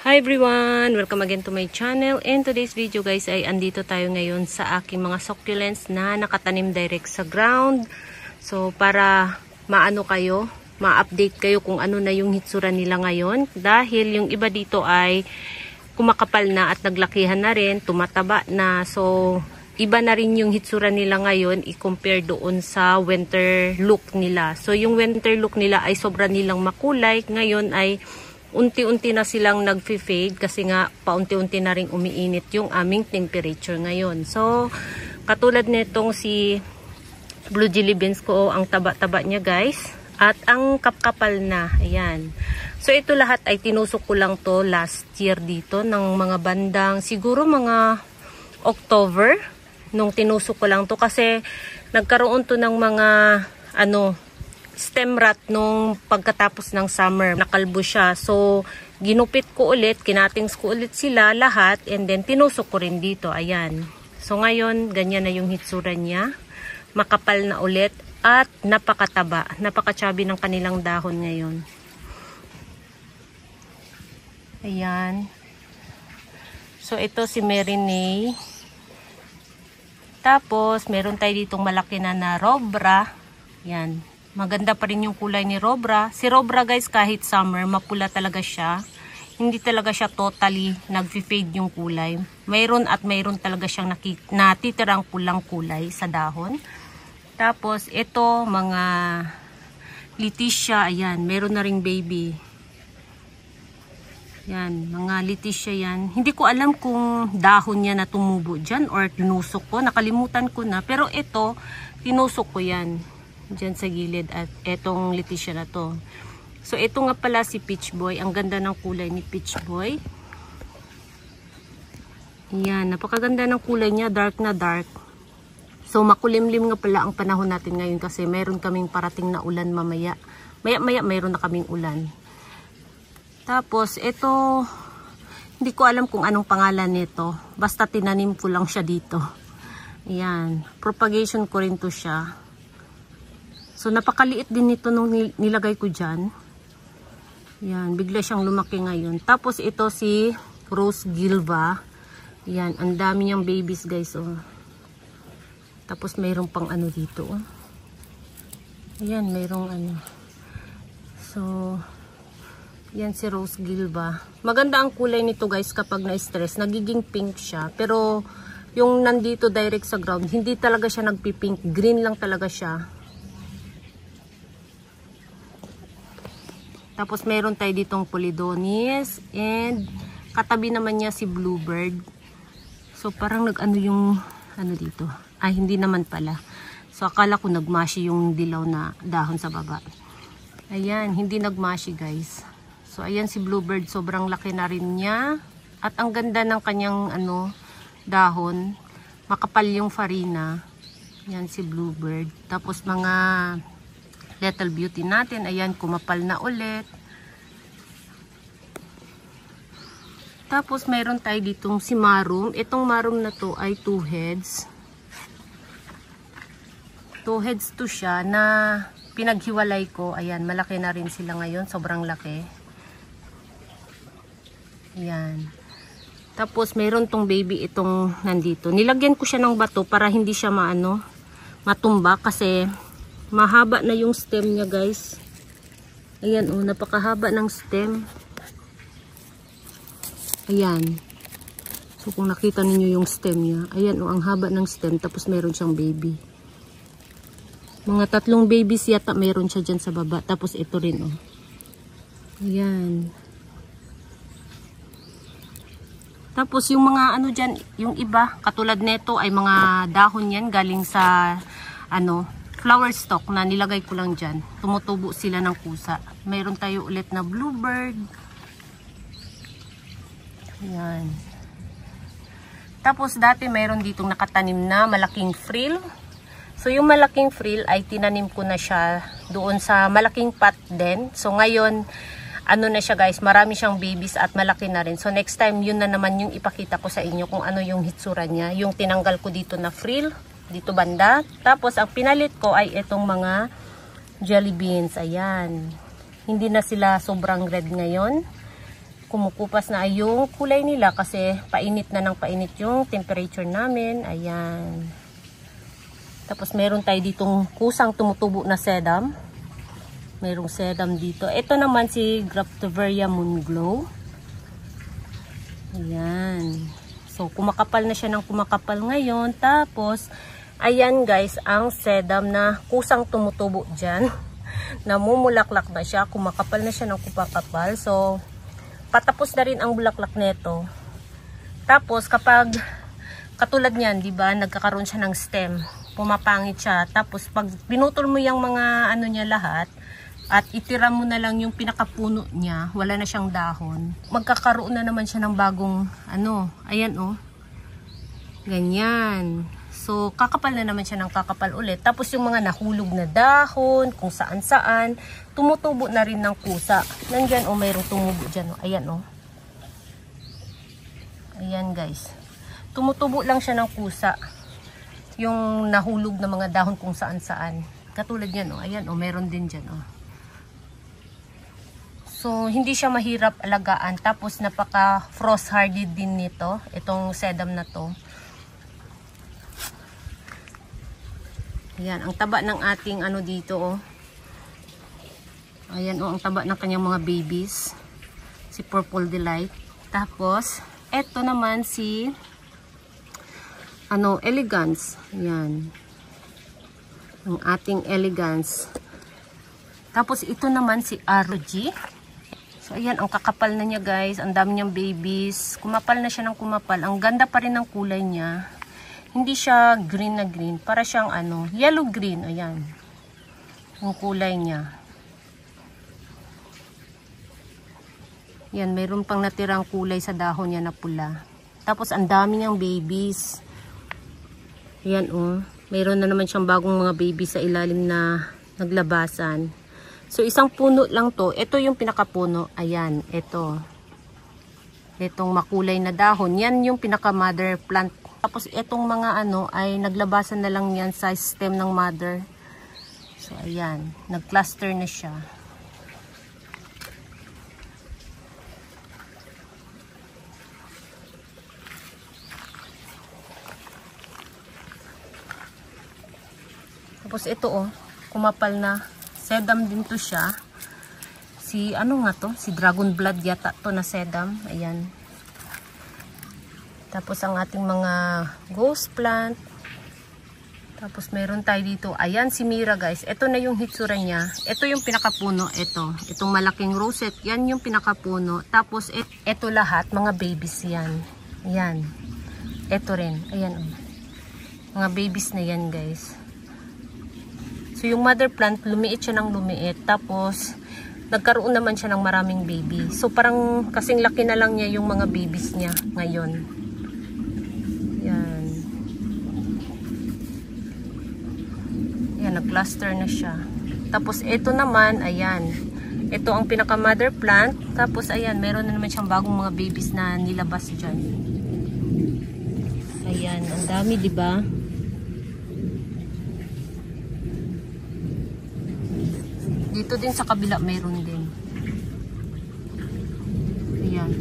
Hi everyone! Welcome again to my channel. In today's video guys ay andito tayo ngayon sa aking mga succulents na nakatanim direct sa ground. So para maano kayo, ma-update kayo kung ano na yung hitsura nila ngayon. Dahil yung iba dito ay kumakapal na at naglakihan na rin, tumataba na. So iba na rin yung hitsura nila ngayon i-compare doon sa winter look nila. So yung winter look nila ay sobra nilang makulay. Ngayon ay unti-unti na silang nag-fade kasi nga paunti-unti na rin umiinit yung aming temperature ngayon. So, katulad nitong si Blue Jelly Beans ko, ang taba-taba niya guys. At ang kapkapal na, ayan. So, ito lahat ay tinusok ko lang to last year dito ng mga bandang, siguro mga October, nung tinusok ko lang to kasi nagkaroon to ng mga, stem rot nung pagkatapos ng summer. Nakalbo siya. So, ginupit ko ulit, kinatings ko ulit sila lahat, and then tinusok ko rin dito. Ayan. So, ngayon, ganyan na yung hitsura niya. Makapal na ulit at napakataba. Napakachabi ng kanilang dahon ngayon. Ayan. So, ito si Marinay. Tapos, meron tayo ditong malaki na Robra. Ayan. Maganda pa rin yung kulay ni Robra. Si Robra guys, kahit summer, mapula talaga siya. Hindi talaga siya totally nag-fade yung kulay. Mayroon at mayroon talaga siyang natitirang pulang kulay sa dahon. Tapos ito, mga Leticia, ayan, meron na ring baby. Yan, mga Leticia yan. Hindi ko alam kung dahon niya na tumubo dyan or tinusok ko. Nakalimutan ko na. Pero ito, tinusok ko yan. Diyan sa gilid at etong Leticia na to. So ito nga pala si Peach Boy. Ang ganda ng kulay ni Peach Boy. Yan, napakaganda ng kulay niya, dark na dark. So makulimlim nga pala ang panahon natin ngayon kasi meron kaming parating na ulan mamaya. Maya-maya mayroon na kaming ulan. Tapos ito, hindi ko alam kung anong pangalan nito. Basta tinanim ko lang siya dito. Yan, propagation ko rin to siya. So, napakaliit din nito nung nilagay ko dyan. Yan, bigla siyang lumaki ngayon. Tapos, ito si Rose Gilva. Yan, ang dami niyang babies guys. Oh. Tapos, mayroon pang ano dito. Oh. Ayan, mayroong ano. So, yan si Rose Gilva. Maganda ang kulay nito guys kapag na-stress. Nagiging pink siya. Pero, yung nandito direct sa ground, hindi talaga siya nagpipink. Green lang talaga siya. Tapos meron tayo ditong Polydonis and katabi naman niya si Bluebird. So parang nag-ano yung ano dito. Ay hindi naman pala. So akala ko nagmashi yung dilaw na dahon sa baba. Ayan, hindi nagmashi guys. So ayan si Bluebird, sobrang laki na rin niya. At ang ganda ng kanyang dahon. Makapal yung farina. Ayan si Bluebird. Tapos mga Little Beauty natin, ayan, kumapal na ulit. Tapos, mayroon tayo ditong si Marum. Itong Marum na to ay 2 heads. 2 heads to siya na pinaghiwalay ko. Ayan, malaki na rin sila ngayon. Sobrang laki. Ayan. Tapos, mayroon tong baby itong nandito. Nilagyan ko siya ng bato para hindi siya matumba kasi mahaba na yung stem niya guys. Ayan oh, napakahaba ng stem. Ayan. So kung nakita ninyo yung stem niya, ayan oh, ang haba ng stem tapos meron siyang baby. Mga 3 babies yata meron siya dyan sa baba. Tapos ito rin oh. Ayan. Tapos yung mga dyan, yung iba, katulad nito ay mga dahon yan galing sa flower stalk na nilagay ko lang dyan. Tumutubo sila ng kusa. Mayroon tayo ulit na Bluebird. Ayan. Tapos dati mayroon ditong nakatanim na malaking frill. So yung malaking frill ay tinanim ko na siya doon sa malaking pot din. So ngayon, na siya guys, marami siyang babies at malaki na rin. So next time, yun na naman yung ipakita ko sa inyo kung ano yung hitsura niya. Yung tinanggal ko dito na frill. Dito banda. Tapos, ang pinalit ko ay itong mga jelly beans. Ayan. Hindi na sila sobrang red ngayon. kumukupas na yung kulay nila kasi painit na ng painit yung temperature namin. Ayan. Tapos meron tayo ditong kusang tumutubo na sedum. Merong sedum dito. Ito naman si Graftoveria Moonglow. Ayan. So kumakapal na siya ng kumakapal ngayon. Tapos ayan guys, ang sedum na kusang tumutubo dyan. Namumulaklak na siya. Kumakapal na siya ng kumakapal. So patapos na rin ang bulaklak nito. Tapos kapag katulad niyan, 'di ba, nagkakaroon siya ng stem, pumapangit siya. Tapos pag pinutol mo yung mga ano niya lahat at itira mo na lang yung pinakapuno niya, wala na siyang dahon. Magkakaroon na naman siya ng bagong ano, ayan oh. Ganyan. So kakapal na naman siya ng kakapal ulit. Tapos yung mga nahulog na dahon, kung saan-saan, tumutubo na rin ng kusa. Nandyan, oh, mayroong tumubo dyan. Oh. Ayan, oh. Ayan, guys. Tumutubo lang siya ng kusa. Yung nahulog na mga dahon kung saan-saan. Katulad yan, oh. Ayan, oh, meron din dyan, oh. So, hindi siya mahirap alagaan. Tapos, napaka-frost hardy din nito. Itong sedum na to. Ayan, ang taba ng ating ano dito, oh. Ayan, oh, ang taba ng kanyang mga babies. Si Purple Delight. Tapos, eto naman si ano, Elegance. Ayan. Ang ating Elegance. Tapos, ito naman si RG. So, ayan, ang kakapal na niya, guys. Ang dami niyang babies. Kumapal na siya ng kumapal. Ang ganda pa rin ng kulay niya. Hindi siya green na green. Para siyang ano, yellow green. Ayan. Yung kulay niya. Yan, mayroon pang natirang kulay sa dahon niya na pula. Tapos, ang dami niyang babies. Ayan, oh. Mayroon na naman siyang bagong mga babies sa ilalim na naglabasan. So, isang puno lang to. Ito yung pinakapuno. Ayan, ito. Itong makulay na dahon. Yan yung pinaka-mother plant. Tapos itong mga ano ay naglabasan na lang yan sa stem ng mother. So ayan, nag-cluster na siya. Tapos ito oh, kumapal na. Sedum din to siya. Si ano nga to? Si Dragon Blood yata to na sedum. Ayan. Tapos ang ating mga ghost plant. Tapos meron tayo dito. Ayan si Mira guys. Ito na yung hitsura niya. Ito yung pinakapuno. Ito. Itong malaking rosette. Yan yung pinakapuno. Tapos ito lahat. Mga babies yan. Ayan. Ito rin. Ayan. Mga babies na yan guys. So yung mother plant lumiit siya ng lumiit. Tapos nagkaroon naman siya ng maraming baby. So parang kasing laki na lang niya yung mga babies niya ngayon. Yan. Yan, nag-cluster na siya. Tapos, ito naman, ayan. Ito ang pinaka-mother plant. Tapos, ayan, meron na naman siyang bagong mga babies na nilabas dyan. Ayan, ang dami, diba? Dito din sa kabila, meron din. Ayan.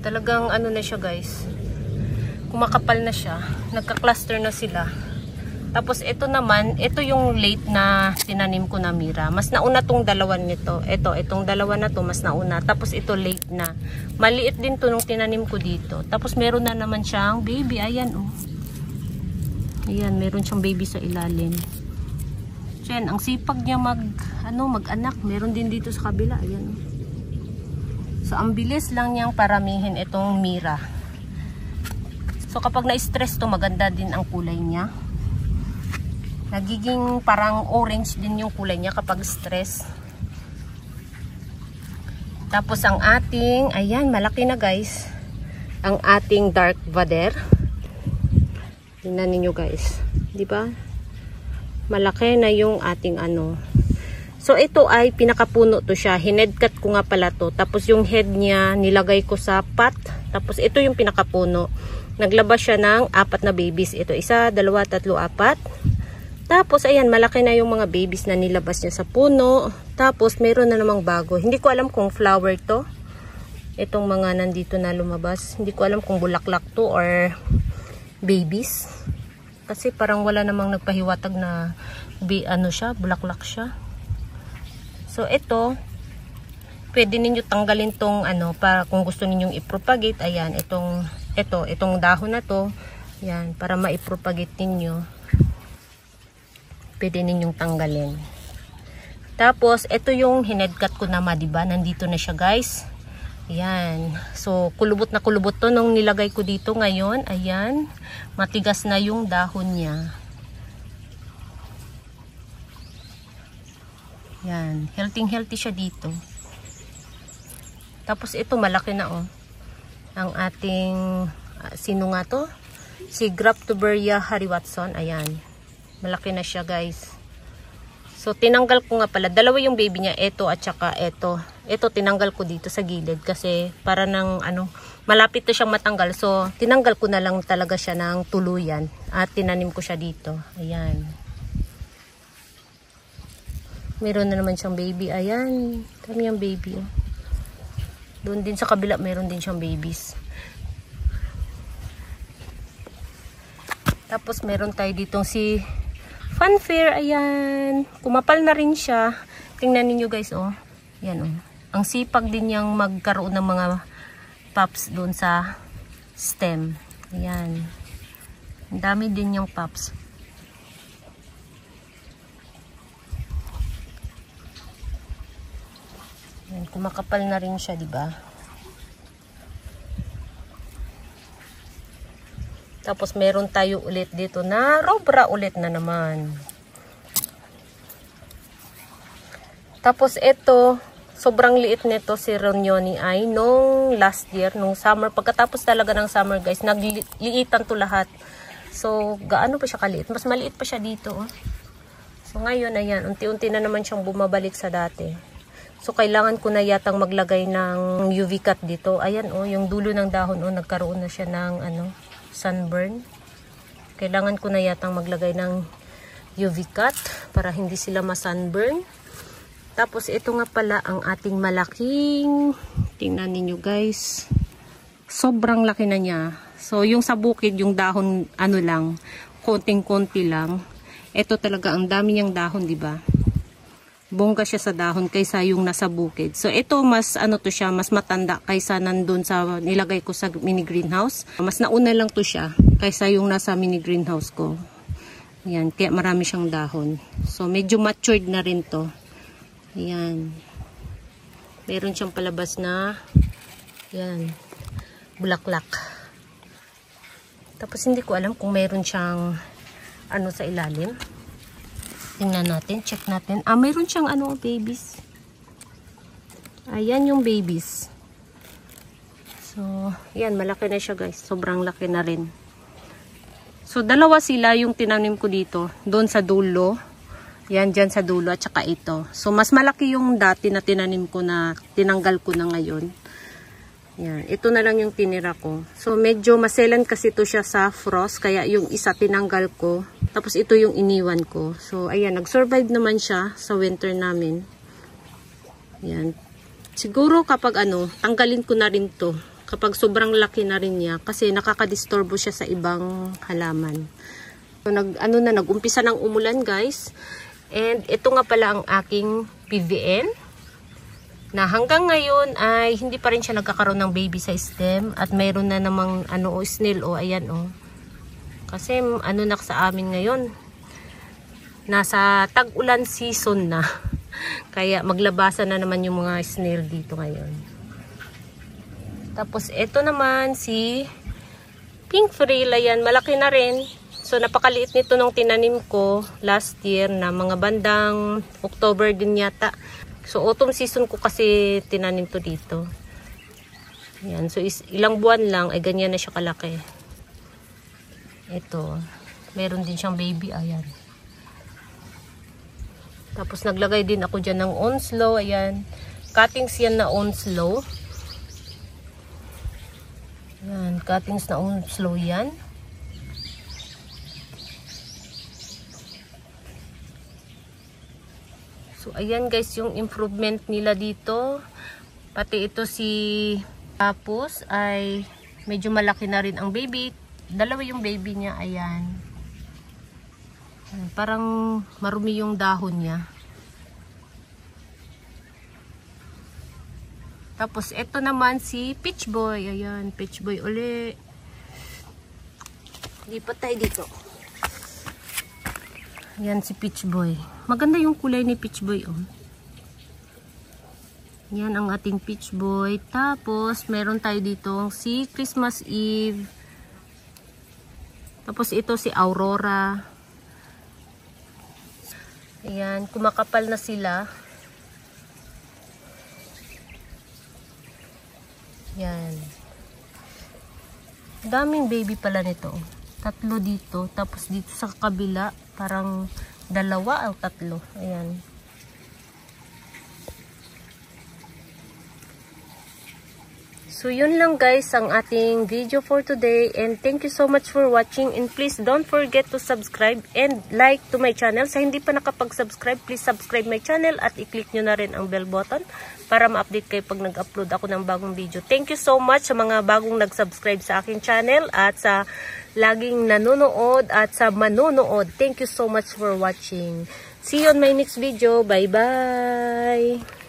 Talagang ano na siya guys, kumakapal na siya, nagka-cluster na sila. Tapos ito naman, ito yung late na tinanim ko na Mira. Mas nauna tong dalawan nito. Itong dalawa na to mas nauna. Tapos ito late na. Maliit din to nung tinanim ko dito. Tapos meron na naman siyang baby. Ayan oh. Ayan, meron siyang baby sa ilalim. So yan, ang sipag niya mag-anak. Meron din dito sa kabila. Ayan oh. So, ang bilis lang niyang paramihin itong Mira. So, kapag na-stress to, maganda din ang kulay niya. Nagiging parang orange din yung kulay niya kapag stress. Tapos, ang ating, ayan, malaki na guys. Ang ating dark vader. Tingnan ninyo guys. Diba? Malaki na yung ating ano. So, ito ay pinakapuno to siya. Hinedcut ko nga pala to. Tapos, yung head niya, nilagay ko sa pot. Tapos, ito yung pinakapuno. Naglabas siya ng 4 na babies. Ito, 1, 2, 3, 4. Tapos, ayan, malaki na yung mga babies na nilabas niya sa puno. Tapos, meron na namang bago. Hindi ko alam kung flower to. Itong mga nandito na lumabas. Hindi ko alam kung bulaklak to or babies. Kasi parang wala namang nagpahiwatag na ano siya, bulaklak siya. So, ito, pwede ninyo tanggalin tong ano, para kung gusto ninyong i-propagate. Ayan, itong dahon na to. Ayan, para ma-propagate ninyo. Pwede ninyong tanggalin. Tapos, ito yung hinedcut ko naman, diba? Nandito na siya, guys. Ayan. So, kulubot na kulubot to nung nilagay ko dito ngayon. Ayan. Matigas na yung dahon niya. Ayan. Healthy siya dito. Tapos, ito malaki na, oh. Ang ating, sino nga to? Si Graptoberia Harry Watson. Ayan. Malaki na siya, guys. So, tinanggal ko nga pala. Dalawa yung baby niya. Ito at saka ito. Ito, tinanggal ko dito sa gilid. Kasi, para ng, ano, malapit to siyang matanggal. So, tinanggal ko na lang talaga siya ng tuluyan. At tinanim ko siya dito. Ayan. Meron na naman siyang baby. Ayan. Dami yung baby. Doon din sa kabila, meron din siyang babies. Tapos, meron tayo ditong si Fanfare, ayan. Kumapal na rin siya. Tingnan niyo guys, oh. Yan, oh. Ang sipag din niyang magkaroon ng mga pups doon sa stem. Ayan. Ang dami din yung pups. Ayan, kumakapal na rin siya, diba? Tapos meron tayo ulit dito na robra ulit na naman. Tapos ito, sobrang liit nito si Ronyoni ay nung last year, nung summer. Pagkatapos talaga ng summer guys, nagliitan to lahat. So, gaano pa siya kaliit? Mas maliit pa siya dito. Oh. So ngayon, ayan, unti-unti na naman siyang bumabalik sa dati. So, kailangan ko na yatang maglagay ng UV cut dito. Ayan, oh, yung dulo ng dahon, oh, nagkaroon na siya ng, ano, sunburn. Kailangan ko na yatang maglagay ng UV cut para hindi sila ma-sunburn. Tapos ito nga pala ang ating malaking, tingnan niyo guys, sobrang laki na niya. So yung sa bukid, yung dahon ano lang, konting-konti lang. Ito talaga ang dami niyang dahon, di ba? Bongga siya sa dahon kaysa yung nasa bukid. So ito mas ano to siya, mas matanda kaysa nandun sa nilagay ko sa mini greenhouse. Mas nauna lang to siya kaysa yung nasa mini greenhouse ko. Ayan, kaya marami siyang dahon. So medyo matured na rin to. Ayan. Meron siyang palabas na ayan, bulaklak. Tapos hindi ko alam kung meron siyang ano sa ilalim. Tingnan natin, check natin. Ah, mayroon siyang ano, babies. Ayan yung babies. So, yan, malaki na siya guys. Sobrang laki na rin. So, dalawa sila yung tinanim ko dito. Doon sa dulo. Yan, dyan sa dulo at saka ito. So, mas malaki yung dati na tinanim ko na tinanggal ko na ngayon. Yan, ito na lang yung tinira ko. So, medyo maselan kasi ito siya sa frost. Kaya yung isa tinanggal ko. Tapos ito yung iniwan ko. So, ayan, nag-survive naman siya sa winter namin. Yan. Siguro kapag ano, tanggalin ko na rin to. Kapag sobrang laki na rin niya. Kasi nakakadisturbo siya sa ibang halaman. So, nag-umpisa ng umulan guys. And ito nga pala ang aking PVN. Na hanggang ngayon ay hindi pa rin siya nagkakaroon ng baby sa stem. At mayroon na namang ano, snail. O, ayan o. Kasi ano na sa amin ngayon. Nasa tag-ulan season na. Kaya maglabasan na naman yung mga snail dito ngayon. Tapos ito naman si Pink Frill. Ayan, malaki na rin. So napakaliit nito nung tinanim ko last year na mga bandang October din yata. So autumn season ko kasi tinanim to dito. Ayan, so ilang buwan lang ay ganyan na siya kalaki. Ito, meron din siyang baby, ayan. Tapos naglagay din ako dyan ng Onslow, ayan. Cuttings yan na Onslow. Ayan, cuttings na Onslow yan. So, ayan guys, yung improvement nila dito. Pati ito si Tapos ay medyo malaki na rin ang baby. Dalawa yung baby niya, ayan. Parang marumi yung dahon niya. Tapos, ito naman si Peach Boy. Ayan, Peach Boy uli. Lipat tayo dito. Ayan si Peach Boy. Maganda yung kulay ni Peach Boy, oh. Yan ang ating Peach Boy. Tapos, meron tayo dito si Christmas Eve. Tapos, ito si Aurora. Ayan, kumakapal na sila. Yan. Daming baby pala nito. 3 dito. Tapos dito sa kabila, parang 2 o 3. Ayan. So, yun lang guys ang ating video for today. And thank you so much for watching. And please don't forget to subscribe and like to my channel. Sa hindi pa nakapag-subscribe, please subscribe my channel at i-click nyo na rin ang bell button para ma-update kayo pag nag-upload ako ng bagong video. Thank you so much sa mga bagong nag-subscribe sa aking channel at sa laging nanonood at sa manonood. Thank you so much for watching. See you on my next video. Bye-bye!